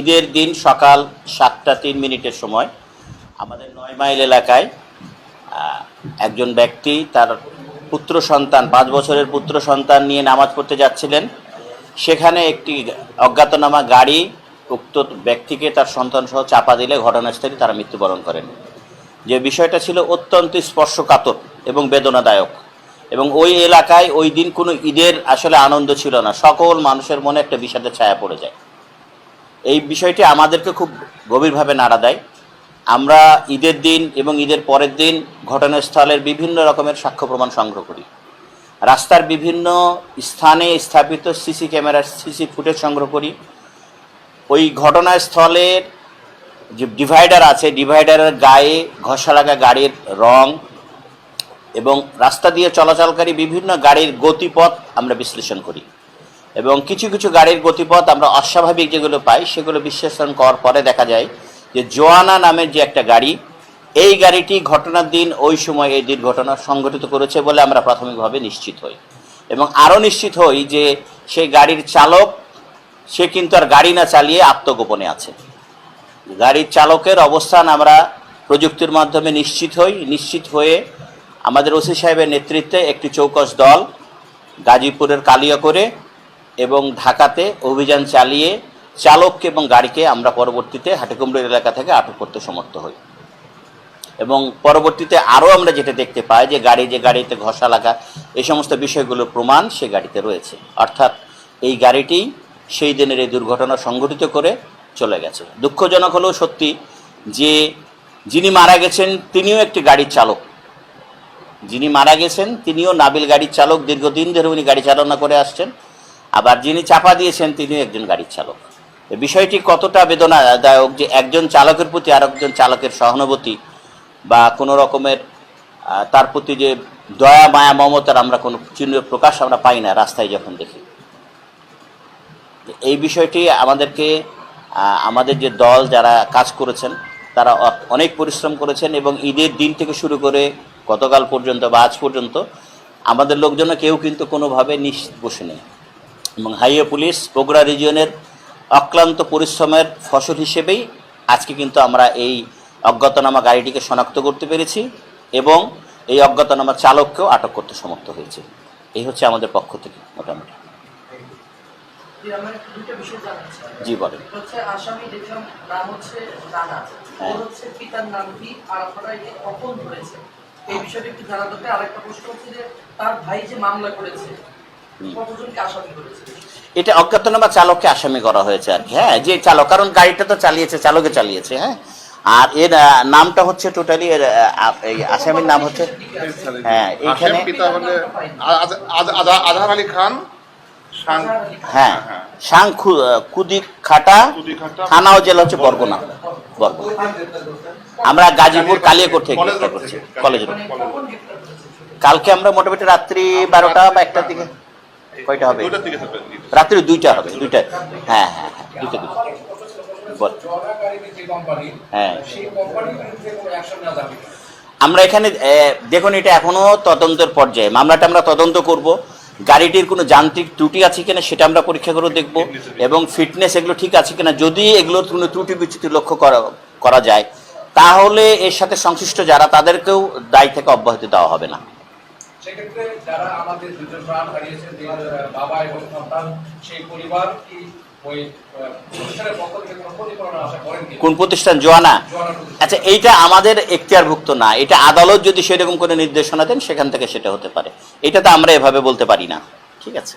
ঈদের দিন সকাল 7:03 সময় আমাদের 9 মাইল এলাকায় একজন ব্যক্তি তার পুত্র সন্তান 5 বছরের পুত্র সন্তান নিয়ে নামাজ পড়তে যাচ্ছিলেন। সেখানে একটি অজ্ঞাতনামা গাড়ি উক্ত ব্যক্তিকে তার সন্তান সহ চাপা দিলে ঘটনাস্থলে তারা মৃত্যুবরণ করেন। যে বিষয়টা ছিল অত্যন্ত স্পর্শকাতর এবং বেদনাদায়ক, এবং ওই এলাকায় ওই দিন কোনো ঈদের আসলে আনন্দ ছিল না। সকল মানুষের মনে একটা বিষাদের ছায়া পড়ে যায়। এই বিষয়টি আমাদেরকে খুব গভীরভাবে নাড়া দেয়। আমরা ঈদের দিন এবং ঈদের পরের দিন ঘটনাস্থলের বিভিন্ন রকমের সাক্ষ্য প্রমাণ সংগ্রহ করি। রাস্তার বিভিন্ন স্থানে স্থাপিত সিসি ক্যামেরার সিসি ফুটেজ সংগ্রহ করি। ওই ঘটনাস্থলের যে ডিভাইডার আছে, ডিভাইডারের গায়ে ঘষা লাগা গাড়ির রং এবং রাস্তা দিয়ে চলাচলকারী বিভিন্ন গাড়ির গতিপথ আমরা বিশ্লেষণ করি, এবং কিছু কিছু গাড়ির গতিপথ আমরা অস্বাভাবিক যেগুলো পাই সেগুলো বিশ্লেষণ করার পরে দেখা যায় যে জোয়ানা নামের যে একটা গাড়ি, এই গাড়িটি ঘটনার দিন ওই সময় এই দুর্ঘটনা সংঘটিত করেছে বলে আমরা প্রাথমিকভাবে নিশ্চিত হই, এবং আরও নিশ্চিত হই যে সেই গাড়ির চালক সে কিন্তু আর গাড়ি না চালিয়ে আত্মগোপনে আছে। গাড়ির চালকের অবস্থান আমরা প্রযুক্তির মাধ্যমে নিশ্চিত হয়ে আমাদের ওসি সাহেবের নেতৃত্বে একটি চৌকস দল গাজীপুরের কালিয়াকৈরে এবং ঢাকাতে অভিযান চালিয়ে চালককে এবং গাড়িকে আমরা পরবর্তীতে হাটিকুমড়ুর এলাকা থেকে আটক করতে সমর্থ হই। এবং পরবর্তীতে আরও আমরা যেটা দেখতে পাই যে গাড়িতে ঘষা লাগা এই সমস্ত বিষয়গুলোর প্রমাণ সে গাড়িতে রয়েছে, অর্থাৎ এই গাড়িটি সেই দিনের এই দুর্ঘটনা সংঘটিত করে চলে গেছে। দুঃখজনক হলেও সত্যি যে যিনি মারা গেছেন তিনিও একটি গাড়ির চালক, যিনি মারা গেছেন তিনিও নাবিল গাড়ির চালক, দীর্ঘদিন ধরে উনি গাড়ি চালনা করে আসছেন। আবার যিনি চাপা দিয়েছেন তিনিও একজন গাড়ির চালক। এই বিষয়টি কতটা বেদনাদায়ক যে একজন চালকের প্রতি আরেকজন চালকের সহানুভূতি বা কোনো রকমের তার প্রতি যে দয়া মায়া মমতার আমরা কোনো চিহ্ন প্রকাশ আমরা পাই না রাস্তায় যখন দেখি। এই বিষয়টি আমাদের যে দল যারা কাজ করেছেন তারা অনেক পরিশ্রম করেছেন, এবং ঈদের দিন থেকে শুরু করে গতকাল পর্যন্ত বা আজ পর্যন্ত আমাদের লোকজন কেউ কিন্তু কোনোভাবে নিশ্চিত বসে নেই, এবং হাইওয়ে পুলিশ বগুড়া রিজিয়নের অক্লান্ত পরিশ্রমের ফসল হিসেবেই আজকে কিন্তু আমরা এই অজ্ঞাতনামা গাড়িটিকে শনাক্ত করতে পেরেছি এবং এই অজ্ঞাতনামা চালককেও আটক করতে সমর্থ হয়েছে। এই হচ্ছে আমাদের পক্ষ থেকে মোটামুটি। জি বলেন। আসামি দেখলাম নাম হচ্ছে রানা, ওর হচ্ছে পিতার নাম কি আর আপনারা একে কখন ধরেছে এই বিষয়টা একটু জানা দরকার। আরেকটা প্রশ্ন হচ্ছে যে তার ভাই যে মামলা করেছে কতজনকে আসামি করেছে? এটা অজ্ঞাতনামা চালককে আসামি করা হয়েছে আর কি। হ্যাঁ, যে চালক, কারণ গাড়িটা তো চালকে চালিয়েছে। হ্যাঁ, আর এর নামটা হচ্ছে টোটালি আসামির নাম হচ্ছে, হ্যাঁ এইখানে আজহার আলী খান, হ্যাঁ শাং কুদি খাটা, থানা ও জেলা হচ্ছে বরগুনা। আমরা গাজীপুর কালিয়াকৈর থেকে গ্রেফতার করছি কলেজের। কালকে আমরা মোটামুটি রাত্রি 12টা বা 1টার দিকে, কয়টা হবে? রাত্রি 2টা হবে, 2টা। হ্যাঁ হ্যাঁ হ্যাঁ 2টা। হ্যাঁ, আমরা এখানে দেখুন এটা এখনো তদন্তের পর্যায়ে। মামলাটা আমরা তদন্ত করব, গাড়িটির কোনো যান্ত্রিক ত্রুটি আছে কিনা সেটা আমরা পরীক্ষা করে দেখব, এবং ফিটনেস এগুলো ঠিক আছে কিনা। যদি এগুলোর কোনো ত্রুটি বিচ্যুতি লক্ষ্য করা যায় তাহলে এর সাথে সংশ্লিষ্ট যারা তাদেরকেও দায় থেকে অব্যাহতি দেওয়া হবে না। সেক্ষেত্রে যারা আমাদের দুজন প্রাণ হারিয়েছেন, বাবা এবং সন্তান, সেই পরিবার কি ওই প্রতিষ্ঠানের পক্ষ থেকে কোনো ক্ষতিপূরণ আশা করেন? কোন প্রতিষ্ঠান? জোয়ানা। আচ্ছা, এইটা আমাদের এখতিয়ারভুক্ত না, এটা আদালত যদি সেরকম কোনো নির্দেশনা দেন সেখান থেকে সেটা হতে পারে। এটা তো আমরা এভাবে বলতে পারি না। ঠিক আছে।